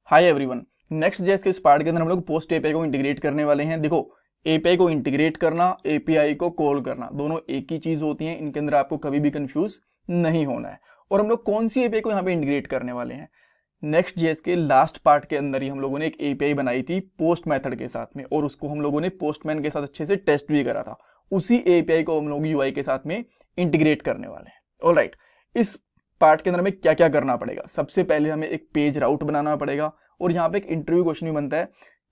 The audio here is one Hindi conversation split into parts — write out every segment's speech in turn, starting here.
Hi everyone. नेक्स्ट जेएस के इस पार्ट के अंदर हम लोग पोस्ट एपीआई को इंटीग्रेट करने वाले हैं। देखो, एपीआई को इंटीग्रेट करना, एपीआई को कॉल करना, दोनों एक ही चीज होती हैं। इनके अंदर आपको कभी भी कंफ्यूज नहीं होना है। और हम लोग कौन सी एपीआई को यहाँ पे इंटीग्रेट करने वाले हैं? नेक्स्ट जेएस के लास्ट पार्ट के अंदर ही हम लोगों ने एक एपीआई बनाई थी पोस्ट मेथड के साथ में, और उसको हम लोगों ने पोस्टमैन के साथ अच्छे से टेस्ट भी करा था। उसी एपीआई को हम लोग यूआई के साथ में इंटीग्रेट करने वाले हैं। ऑलराइट, इस पार्ट के अंदर हमें क्या क्या करना पड़ेगा? सबसे पहले हमें एक पेज राउट बनाना पड़ेगा। और यहाँ पे एक इंटरव्यू क्वेश्चन भी बनता है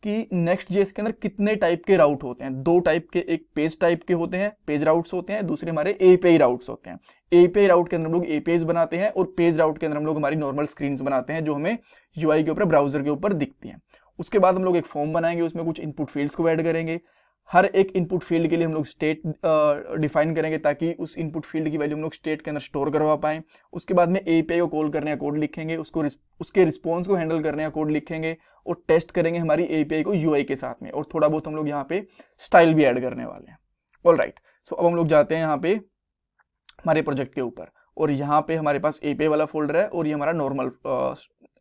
कि नेक्स्ट जेएस के अंदर कितने टाइप के राउट होते हैं। दो टाइप के, एक पेज टाइप के होते हैं, पेज राउट्स होते हैं, दूसरे हमारे एपीआई राउट्स होते हैं। एपीआई राउट के अंदर हम लोग एपीआईज बनाते हैं, और पेज राउट के अंदर हम लोग हमारी नॉर्मल स्क्रीन्स बनाते हैं जो हमें यूआई के ऊपर, ब्राउजर के ऊपर दिखती हैं। उसके बाद हम लोग एक फॉर्म बनाएंगे, उसमें कुछ इनपुट फील्ड्स को ऐड करेंगे। हर एक इनपुट फील्ड के लिए हम लोग स्टेट डिफाइन करेंगे, ताकि उस इनपुट फील्ड की वैल्यू हम लोग स्टेट के अंदर स्टोर करवा पाएं। उसके बाद में एपीआई को कॉल करने का कोड लिखेंगे, उसके रिस्पॉन्स को हैंडल करने का कोड लिखेंगे, और टेस्ट करेंगे हमारी एपीआई को यूआई के साथ में। और थोड़ा बहुत हम लोग यहाँ पे स्टाइल भी ऐड करने वाले हैं। ऑलराइट, सो अब हम लोग जाते हैं यहाँ पे हमारे प्रोजेक्ट के ऊपर, और यहाँ पे हमारे पास एपीआई वाला फोल्डर है, और ये हमारा नॉर्मल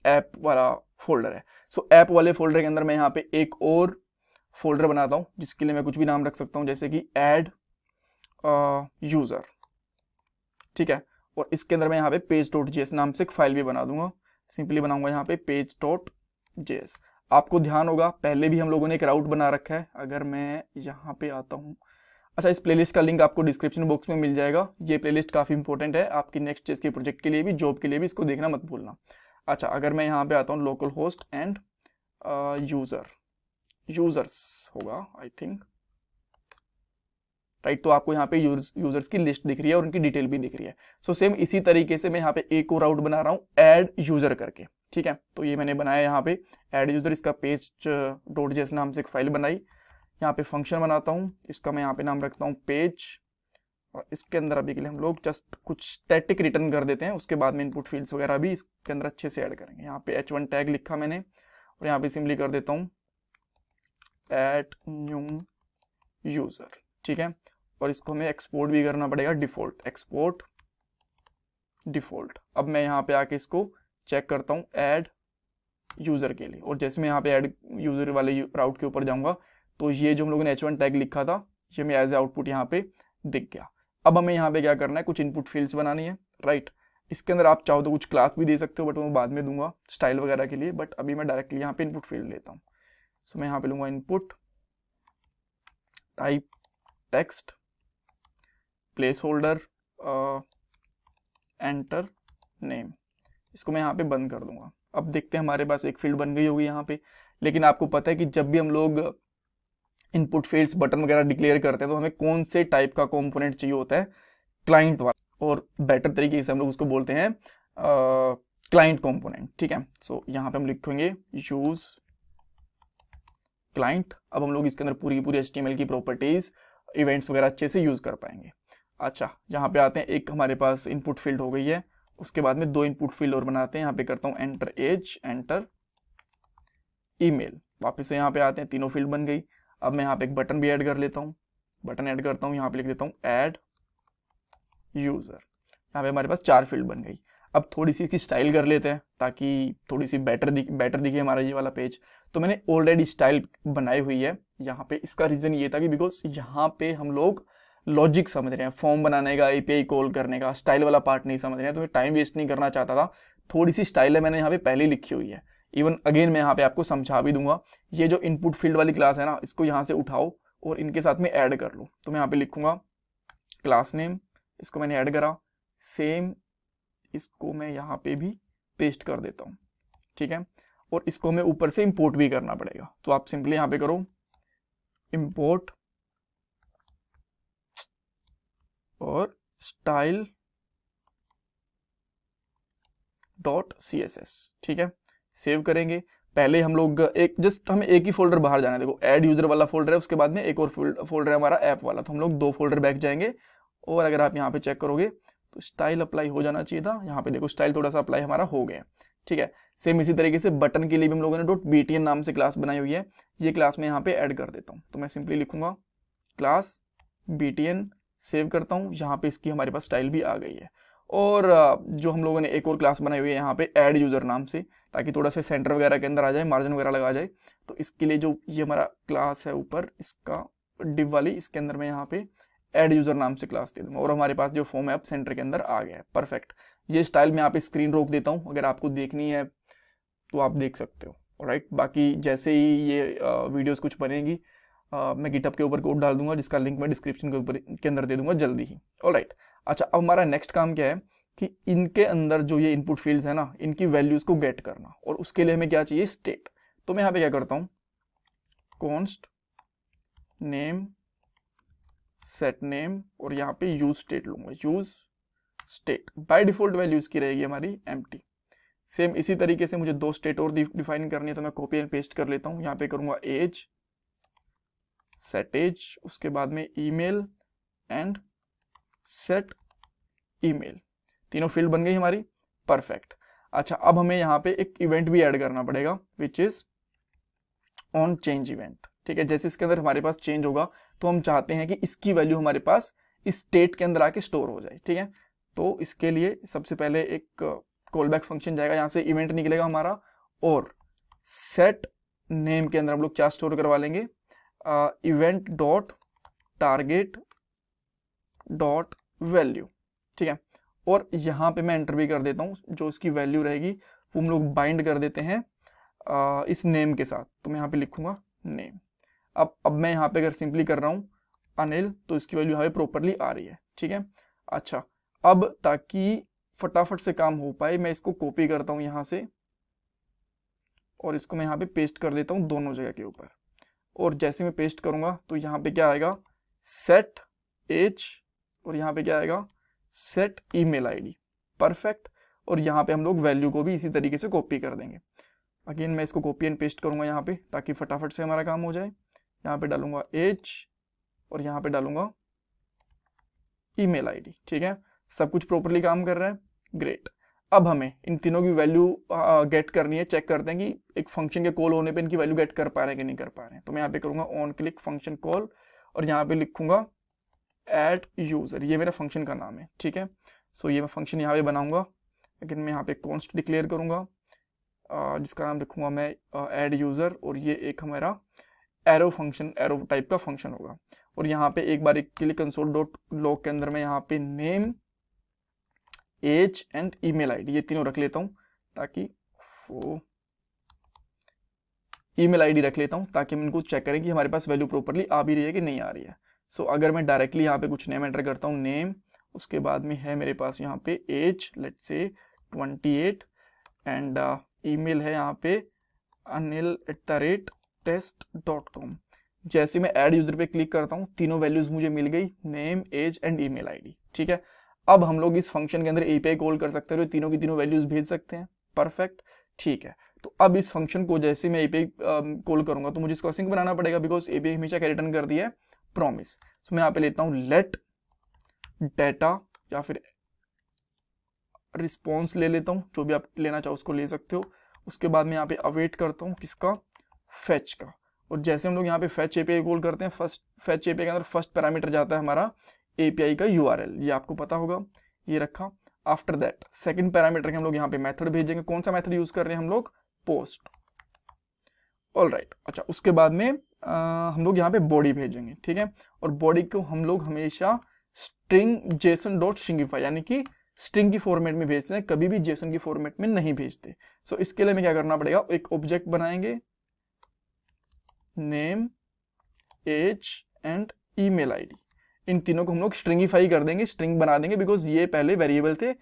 ऐप वाला फोल्डर है। सो ऐप वाले फोल्डर के अंदर मैं यहाँ पे एक और फोल्डर बनाता हूँ, जिसके लिए मैं कुछ भी नाम रख सकता हूँ, जैसे कि ऐड यूजर। ठीक है, और इसके अंदर मैं यहाँ पे page.js नाम से एक फाइल भी बना दूंगा। सिंपली बनाऊंगा यहाँ पे page.js। आपको ध्यान होगा, पहले भी हम लोगों ने एक राउट बना रखा है। अगर मैं यहाँ पे आता हूँ, अच्छा, इस प्लेलिस्ट का लिंक आपको डिस्क्रिप्शन बॉक्स में मिल जाएगा। ये प्लेलिस्ट काफ़ी इंपॉर्टेंट है आपकी नेक्स्ट जेएस के प्रोजेक्ट के लिए भी, जॉब के लिए भी, इसको देखना मत भूलना। अच्छा, अगर मैं यहाँ पे आता हूँ लोकल होस्ट एंड यूजर्स होगा आई थिंक, राइट। तो आपको यहाँ पे यूजर्स की लिस्ट दिख रही है और उनकी डिटेल भी दिख रही है। सो सेम इसी तरीके से मैं यहाँ पे एक और राउट बना रहा हूँ ऐड यूजर करके। ठीक है, तो ये मैंने बनाया यहाँ पे ऐड यूजर, इसका page.js नाम से एक फाइल बनाई। यहाँ पे फंक्शन बनाता हूँ, इसका मैं यहाँ पे नाम रखता हूँ पेज, और इसके अंदर अभी के लिए हम लोग जस्ट कुछ स्टैटिक रिटर्न कर देते हैं। उसके बाद में इनपुट फील्ड्स वगैरह भी इसके अंदर अच्छे से ऐड करेंगे। यहाँ पे h1 टैग लिखा मैंने, और यहाँ पे सिंपली कर देता हूँ ऐड न्यू यूजर। ठीक है, और इसको हमें एक्सपोर्ट भी करना पड़ेगा, डिफॉल्ट, एक्सपोर्ट डिफॉल्ट। अब मैं यहाँ पे आके इसको चेक करता हूँ ऐड यूजर के लिए, और जैसे मैं यहाँ पे ऐड यूजर वाले राउट के ऊपर जाऊंगा, तो ये जो हम लोगों ने h1 टैग लिखा था, ये हमें एज ए आउटपुट यहाँ पे दिख गया। अब हमें यहाँ पे क्या करना है, कुछ इनपुट फील्ड्स बनानी है, राइट। इसके अंदर आप चाहो तो कुछ क्लास भी दे सकते हो, बट मैं बाद में दूंगा स्टाइल वगैरह के लिए। बट अभी मैं डायरेक्टली यहाँ पे इनपुट फील्ड लेता हूँ। सो मैं यहाँ पे लूंगा input type text, place holder, enter name. इसको मैं यहाँ पे बंद कर दूंगा। अब देखते हैं, हमारे पास एक फील्ड बन गई होगी यहाँ पे। लेकिन आपको पता है कि जब भी हम लोग इनपुट फील्ड्स, बटन वगैरह डिक्लेयर करते हैं, तो हमें कौन से टाइप का कंपोनेंट चाहिए होता है? क्लाइंट वाला, और बेटर तरीके से हम लोग उसको बोलते हैं क्लाइंट कंपोनेंट। ठीक है, सो यहाँ पे हम लिखेंगे यूज क्लाइंट। अब हम लोग इसके अंदर पूरी की पूरी HTML की प्रॉपर्टीज, इवेंट्स वगैरह अच्छे से यूज कर पाएंगे। अच्छा, यहाँ पे आते हैं, एक हमारे पास इनपुट फील्ड हो गई है। उसके बाद में दो इनपुट फील्ड और बनाते हैं। यहाँ पे करता हूँ एंटर एज, एंटर ईमेल। वापस से यहाँ पे आते हैं, तीनों फील्ड बन गई। अब मैं यहाँ पे एक बटन भी ऐड कर लेता हूँ, बटन ऐड करता हूँ, यहाँ पे लिख देता हूँ ऐड यूजर। यहाँ पे हमारे पास 4 फील्ड बन गई। अब थोड़ी सी इसकी स्टाइल कर लेते हैं, ताकि थोड़ी सी बेटर दिखे हमारा ये वाला पेज। तो मैंने ऑलरेडी स्टाइल बनाई हुई है यहाँ पे। इसका रीजन ये था कि बिकॉज यहाँ पे हम लोग लॉजिक समझ रहे हैं, फॉर्म बनाने का, एपीआई कॉल करने का, स्टाइल वाला पार्ट नहीं समझ रहे हैं, तो मैं टाइम वेस्ट नहीं करना चाहता था। थोड़ी सी स्टाइल है मैंने यहाँ पे पहले लिखी हुई है। इवन अगेन मैं यहाँ पे आपको समझा भी दूंगा। ये जो इनपुट फील्ड वाली क्लास है ना, इसको यहाँ से उठाओ और इनके साथ में ऐड कर लो। तो मैं यहाँ पे लिखूंगा क्लास नेम, इसको मैंने ऐड करा, सेम इसको मैं यहाँ पे भी पेस्ट कर देता हूँ। ठीक है, और इसको हमें ऊपर से इंपोर्ट भी करना पड़ेगा। तो आप सिंपली यहाँ पे करो इंपोर्ट और स्टाइल .css। ठीक है, सेव करेंगे। पहले हम लोग हमें एक ही फोल्डर बाहर जाना है। देखो, ऐड यूजर वाला फोल्डर है, उसके बाद में एक और फोल्डर है हमारा ऐप वाला। तो हम लोग 2 फोल्डर बैक जाएंगे, और अगर आप यहाँ पे चेक करोगे तो स्टाइल अप्लाई हो जाना चाहिए था। यहाँ पे देखो, स्टाइल थोड़ा सा अप्लाई हमारा हो गया। ठीक है, सेम इसी तरीके से बटन के लिए भी हम लोगों ने .btn नाम से क्लास बनाई हुई है। ये क्लास में यहाँ पे ऐड कर देता हूँ। तो मैं सिंपली लिखूंगा क्लास btn, सेव करता हूँ। यहाँ पे इसकी हमारे पास स्टाइल भी आ गई है। और जो हम लोगों ने एक और क्लास बनाई हुई है यहाँ पे ऐड यूज़र नाम से, ताकि थोड़ा सा सेंटर वगैरह के अंदर आ जाए, मार्जिन वगैरह लगा जाए। तो इसके लिए जो ये हमारा क्लास है ऊपर इसका डिव वाली, इसके अंदर मैं यहाँ पे ऐड यूज़र नाम से क्लास दे दूंगा और हमारे पास जो फॉर्म है अब सेंटर के अंदर आ गया है। परफेक्ट। ये स्टाइल मैं यहाँ पे स्क्रीन रोक देता हूँ, अगर आपको देखनी है तो आप देख सकते हो। राइट, बाकी जैसे ही ये वीडियोस कुछ बनेगी मैं गिटहब के ऊपर कोड डाल दूंगा, जिसका लिंक मैं डिस्क्रिप्शन के ऊपर के अंदर दे दूंगा जल्दी ही। ऑलराइट, अच्छा अब हमारा नेक्स्ट काम क्या है कि इनके अंदर जो ये इनपुट फील्ड्स है ना, इनकी वैल्यूज को गेट करना, और उसके लिए हमें क्या चाहिए, स्टेट। तो मैं यहाँ पे क्या करता हूँ, कॉन्स्ट नेम सेट नेम और यहाँ पे यूज स्टेट लूंगा, use state. By default value इसकी रहेगी हमारी एम्प्टी। सेम इसी तरीके से मुझे दो स्टेट और डिफाइन करनी है, तो मैं कॉपी एंड पेस्ट कर लेता हूँ। यहाँ पे करूंगा एज सेट एज, उसके बाद में ईमेल एंड सेट ईमेल, तीनों फील्ड बन गई हमारी। परफेक्ट। अच्छा अब हमें यहाँ पे एक इवेंट भी ऐड करना पड़ेगा which is on change event. ठीक है, जैसे इसके अंदर हमारे पास चेंज होगा तो हम चाहते हैं कि इसकी वैल्यू हमारे पास इस स्टेट के अंदर आके स्टोर हो जाए। ठीक है, तो इसके लिए सबसे पहले एक कॉल बैक फंक्शन जाएगा, यहाँ से इवेंट निकलेगा हमारा, और सेट नेम के अंदर हम लोग क्या स्टोर करवा लेंगे, event dot target dot value. ठीक है, और यहाँ पे मैं एंटर भी कर देता हूँ, जो इसकी वैल्यू रहेगी वो हम लोग बाइंड कर देते हैं इस नेम के साथ। तो मैं यहाँ पे लिखूंगा नेम। अब मैं यहाँ पे अगर सिंपली कर रहा हूँ अनिल, तो इसकी वैल्यू यहाँ पे प्रॉपरली आ रही है। ठीक है, अच्छा अब ताकि फटाफट से काम हो पाए मैं इसको कॉपी करता हूँ यहाँ से, और इसको मैं यहाँ पे पेस्ट कर देता हूँ दोनों जगह के ऊपर। और जैसे मैं पेस्ट करूंगा तो यहाँ पे क्या आएगा, सेट एज, और यहाँ पे क्या आएगा, सेट ईमेल आईडी। परफेक्ट। और यहाँ पे हम लोग वैल्यू को भी इसी तरीके से कॉपी कर देंगे। अगेन मैं इसको कॉपी एंड पेस्ट करूंगा यहाँ पे, ताकि फटाफट से हमारा काम हो जाए। यहाँ पे डालूंगा एज और यहाँ पे डालूंगा ईमेल आईडी। ठीक है, सब कुछ प्रॉपरली काम कर रहा है, ग्रेट। अब हमें इन तीनों की वैल्यू गेट करनी है, चेक करते हैं कि एक फंक्शन के कॉल होने पे इनकी वैल्यू गेट कर पा रहे हैं कि नहीं कर पा रहे हैं। तो मैं यहाँ पे करूंगा ऑन क्लिक फंक्शन कॉल, और यहाँ पे लिखूंगा ऐड यूजर, ये मेरा फंक्शन का नाम है। ठीक है, सो ये मैं फंक्शन यहाँ पे बनाऊंगा, लेकिन मैं यहाँ पे कॉन्स्ट डिक्लेयर करूंगा, जिसका नाम लिखूंगा मैं ऐड यूजर, और ये एक हमारा एरो फंक्शन, एरो टाइप का फंक्शन होगा। और यहाँ पे एक बार के लिए कंसोल डॉट लॉग के अंदर मैं यहाँ पे name age and email ID ये तीनों रख लेता हूँ, ताकि ईमेल आईडी रख लेता हूँ ताकि हम इनको चेक करें कि हमारे पास वैल्यू प्रॉपरली आ भी रही है कि नहीं आ रही है। सो अगर मैं डायरेक्टली यहाँ पे कुछ नेम एंटर करता हूँ, नेम, उसके बाद में है मेरे पास यहाँ पे as let's say 28 and email है यहाँ पे anil@test.com। जैसे मैं ऐड यूजर पे क्लिक करता हूँ तीनों वैल्यूज मुझे मिल गई, name age and email ID. ठीक है, अब हम लोग इस फंक्शन के अंदर एपीआई कॉल कर सकते हैं, तीनों की तीनों वैल्यूज भेज सकते हैं। परफेक्ट। ठीक है, तो अब इस फंक्शन को जैसे मैं एपीआई कॉल करूंगा तो मुझे इसको असिंक बनाना पड़ेगा, बिकॉज एपीआई हमेशा क्या रिटर्न कर दिया है, प्रॉमिस। तो मैं यहाँ पे लेता हूँ लेट डेटा या फिर रिस्पॉन्स ले लेता हूँ, जो भी आप लेना चाहो उसको ले सकते हो। उसके बाद मैं यहाँ पे अवेट करता हूँ किसका, फेच का। और जैसे हम लोग यहाँ पे फेच एपीआई कॉल करते हैं, फर्स्ट फेच एपीआई के अंदर फर्स्ट पैरामीटर जाता है हमारा एपीआई का यूआरएल, ये आपको पता होगा, ये रखा। आफ्टर दैट सेकंड पैरामीटर के हम लोग यहाँ पे मेथड भेजेंगे। कौन सा मेथड यूज कर रहे हैं हम लोग, पोस्ट। ऑलराइट, अच्छा उसके बाद में हम लोग यहाँ पे बॉडी भेजेंगे। ठीक है, और बॉडी को हम लोग हमेशा स्ट्रिंग जेसन डॉट स्ट्रिंगिफाई यानी कि स्ट्रिंग की फॉर्मेट में भेजते हैं, कभी भी जेसन की फॉर्मेट में नहीं भेजते। सो इसके लिए हमें क्या करना पड़ेगा, एक ऑब्जेक्ट बनाएंगे, name age and email ID, इन तीनों को हम लोग स्ट्रिंगिफाई कर देंगे, स्ट्रिंग बना देंगे, बिकॉज ये पहले वेरिएबल थे।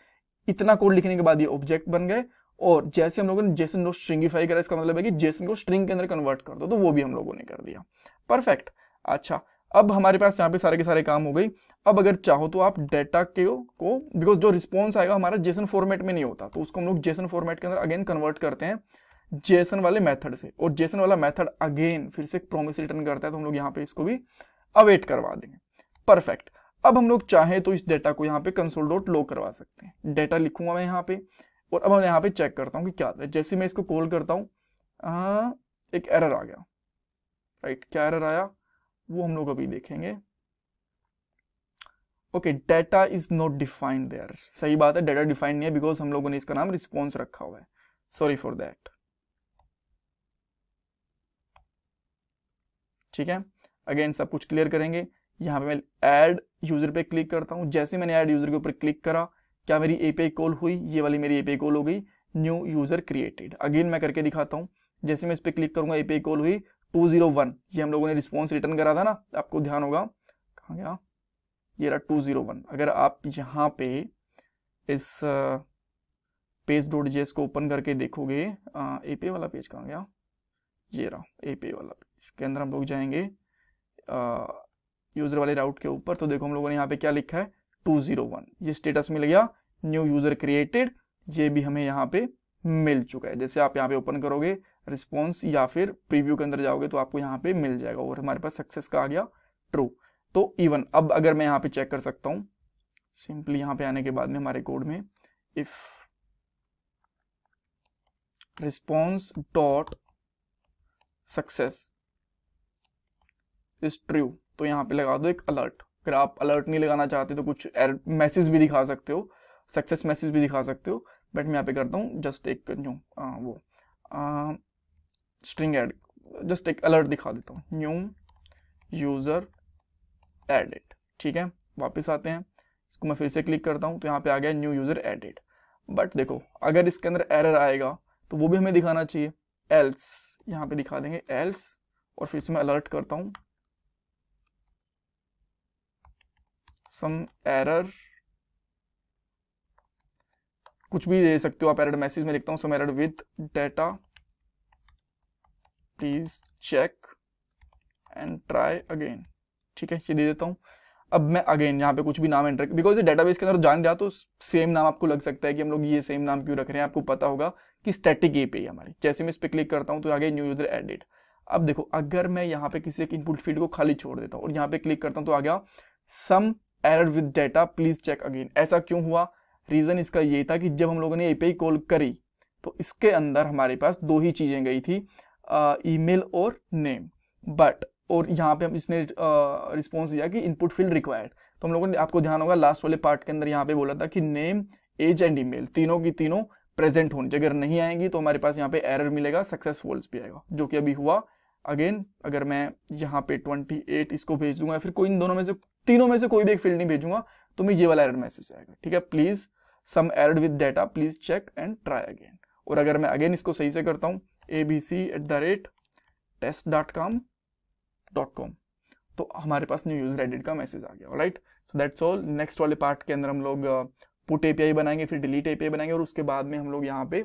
इतना कोड लिखने के बाद ये ऑब्जेक्ट बन गए, और जैसे हम लोगों ने जेसन डॉट स्ट्रिंगिफाई करा, इसका मतलब है कि जेसन को स्ट्रिंग के अंदर कन्वर्ट कर दो, तो वो भी हम लोगों ने कर दिया। परफेक्ट। अच्छा अब हमारे पास यहाँ पे सारे के सारे काम हो गई। अब अगर चाहो तो आप डेटा को बिकॉज जो रिस्पॉन्स आएगा हमारा जेसन फॉर्मेट में नहीं होता, तो उसको हम लोग जेसन फॉर्मेट के अंदर अगेन कन्वर्ट करते हैं जेसन वाले मेथड से, और जेसन वाला मेथड अगेन फिर से एक प्रॉमिस रिटर्न करता है, तो हम लोग यहाँ पे इसको भी अवेट करवा देंगे। परफेक्ट। अब हम लोग चाहे तो इस डेटा को यहाँ पे कंसोल डॉट लॉग करवा सकते हैं। डेटा लिखूंगा मैं यहाँ पे, और अब मैं यहाँ पे चेक करता हूँ कि क्या आता है। जैसे मैं इसको कॉल करता हूँ एक एरर आ गया। राइट, क्या एरर आया वो हम लोग अभी देखेंगे। Okay, data is not defined there, सही बात है, डाटा डिफाइंड नहीं है बिकॉज हम लोगों ने इसका नाम रिस्पॉन्स रखा हुआ है, सॉरी फॉर दैट। ठीक है, अगेन सब कुछ क्लियर करेंगे। यहाँ पे मैं ऐड यूजर पे क्लिक करता हूँ, जैसे मैंने ऐड यूजर के ऊपर क्लिक करा, क्या मेरी एपीआई कॉल हुई, ये वाली मेरी एपीआई कॉल हो गई, न्यू यूजर क्रिएटेड। अगेन मैं करके दिखाता हूँ, जैसे मैं इस पर क्लिक करूंगा एपीआई कॉल हुई 201, ये हम लोगों ने रिस्पॉन्स रिटर्न करा था ना, आपको ध्यान होगा, कहाँ गया, ये रहा 201। अगर आप यहाँ पे इस page.js को ओपन करके देखोगे, एपीआई वाला पेज कहाँ गया, ये रहा एपीआई वाला पेज, इसके अंदर हम लोग जाएंगे यूजर वाले राउट के ऊपर, तो देखो हम लोगों ने यहाँ पे क्या लिखा है 201, ये स्टेटस मिल गया, न्यू यूजर क्रिएटेड, ये भी हमें यहाँ पे मिल चुका है। जैसे आप यहाँ पे ओपन करोगे रिस्पॉन्स या फिर प्रीव्यू के अंदर जाओगे तो आपको यहाँ पे मिल जाएगा, और हमारे पास सक्सेस का आ गया ट्रू। तो इवन अब अगर मैं यहाँ पे चेक कर सकता हूँ, सिंपली यहाँ पे आने के बाद में हमारे कोड में if response dot success is true, तो यहाँ पे लगा दो एक अलर्ट। अगर आप अलर्ट नहीं लगाना चाहते तो कुछ मैसेज भी दिखा सकते हो, सक्सेस मैसेज भी दिखा सकते हो, बट मैं यहाँ पे करता हूँ जस्ट एक न्यू वो स्ट्रिंग ऐड, जस्ट एक अलर्ट दिखा देता हूँ, न्यू यूजर एडेड। ठीक है, वापस आते हैं, इसको मैं फिर से क्लिक करता हूँ तो यहाँ पे आ गया न्यू यूजर एडेड। बट देखो अगर इसके अंदर एरर आएगा तो वो भी हमें दिखाना चाहिए, एल्स यहाँ पे दिखा देंगे एल्स, और फिर से मैं अलर्ट करता हूँ सम एरर, कुछ भी दे सकते हो आप, एरर मैसेज में लिखता हूँ some error with data please check and try again. ठीक है, ये दे देता हूँ। अब मैं अगेन यहाँ पे कुछ भी नाम एंटर, बिकॉज ये डेटाबेस के अंदर जान रहा तो सेम नाम आपको लग सकता है कि हम लोग ये सेम नाम क्यों रख रहे हैं, आपको पता होगा कि स्टैटिक एपीआई हमारी। जैसे मैं इस पर क्लिक करता हूँ तो आगे न्यू यूजर एडेड। अब देखो अगर मैं यहाँ पे किसी एक इनपुट फील्ड को खाली छोड़ देता हूँ और यहाँ पे क्लिक करता हूँ तो आ गया some error with data please check again. ऐसा क्यों हुआ, रीजन इसका ये था कि जब हम लोगों ने एपीआई कॉल करी तो इसके अंदर हमारे पास दो ही चीजें गई थी, ईमेल और नेम, बट और यहाँ पे हम इसने रिस्पॉन्स दिया कि इनपुट फील्ड रिक्वायर्ड। तो हम लोगों ने, आपको ध्यान होगा लास्ट वाले पार्ट के अंदर यहाँ पे बोला था कि नेम एज एंड ईमेल तीनों की तीनों प्रेजेंट होनी चाहिए, अगर नहीं आएंगी तो हमारे पास यहाँ पे एरर मिलेगा, सक्सेस फॉल्स भी आएगा, जो कि अभी हुआ। अगेन अगर मैं यहाँ पे 28 इसको भेज दूंगा या फिर कोई इन दोनों में से, तीनों में से कोई भी एक फील्ड नहीं भेजूंगा तो मैं ये वाला एरर मैसेज आएगा। ठीक है, please some error with data please check and try again. और अगर मैं अगेन इसको सही से करता हूँ abc@test.com तो हमारे पास न्यू यूजर एडेड का मैसेज आ गया। Right, so that's all. Next वाले पार्ट के अंदर हम लोग पुट एपीआई बनाएंगे, फिर डिलीट एपीआई बनाएंगे, और उसके बाद में हम लोग यहाँ पे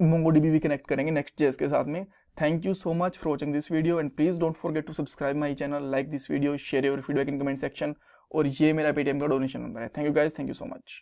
MongoDB भी कनेक्ट करेंगे Next.js के साथ में। Thank you so much for watching this video and please don't forget to subscribe my channel, like this video, share your feedback in comment section, और ये मेरा पेटीएम का डोनेशन नंबर है। Thank you guys, thank you so much.